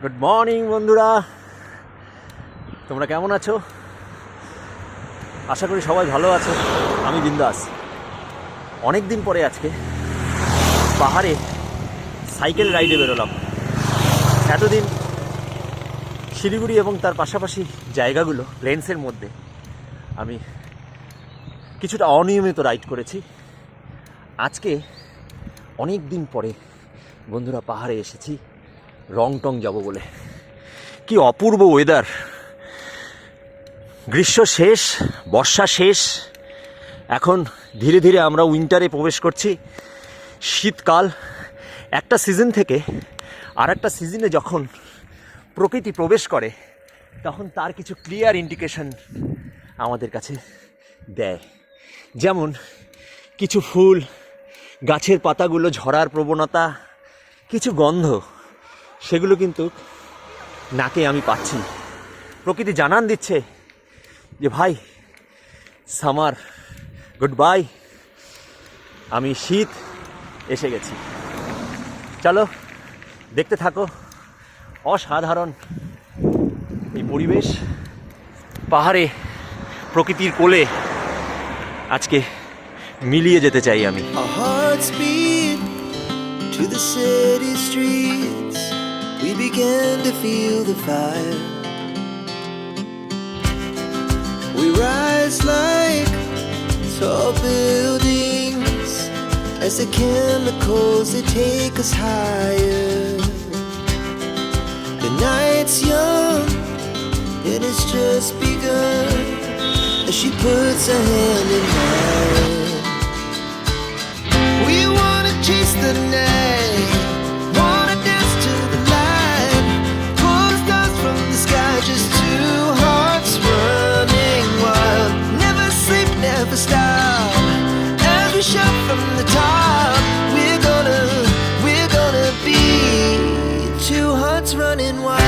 Good morning বন্ধুরা, তোমরা কেমন আছো? আশা করি সবাই ভালো আছো। আমি বিন্দাস। অনেক দিন পরে আজকে পাহাড়ে সাইকেল রাইডে বেরোলাম। এতদিন শিলিগুড়ি এবং তার পাশাপাশি জায়গাগুলো প্লেন্সের মধ্যে আমি কিছুটা অনিয়মিত রাইড করেছি। আজকে অনেক দিন পরে বন্ধুরা পাহাড়ে এসেছি রংটং যাব বলে। কি অপূর্ব ওয়েদার! গ্রীষ্ম শেষ, বর্ষা শেষ, এখন ধীরে ধীরে আমরা উইন্টারে প্রবেশ করছি। শীতকাল। একটা সিজন থেকে আর একটা সিজনে যখন প্রকৃতি প্রবেশ করে তখন তার কিছু ক্লিয়ার ইন্ডিকেশন আমাদের কাছে দেয়। যেমন কিছু ফুল, গাছের পাতাগুলো ঝরার প্রবণতা, কিছু গন্ধ, সেগুলো কিন্তু নাকে আমি পাচ্ছি। প্রকৃতি জানান দিচ্ছে যে ভাই, সামার গুড বাই, আমি শীত এসে গেছি। চলো দেখতে থাকো অসাধারণ এই পরিবেশ। পাহাড়ে প্রকৃতির কোলে আজকে মিলিয়ে যেতে চাই আমি। To the city streets, we began to feel the fire. We rise like tall buildings as the chemicals, they take us higher. The night's young and it's just begun as she puts her hand in mine. We wanna chase the night, wanna dance to the light, pull the stars from the sky, just two hearts running wild. Never sleep, never stop, as we shout from the top. We're gonna be two hearts running wild.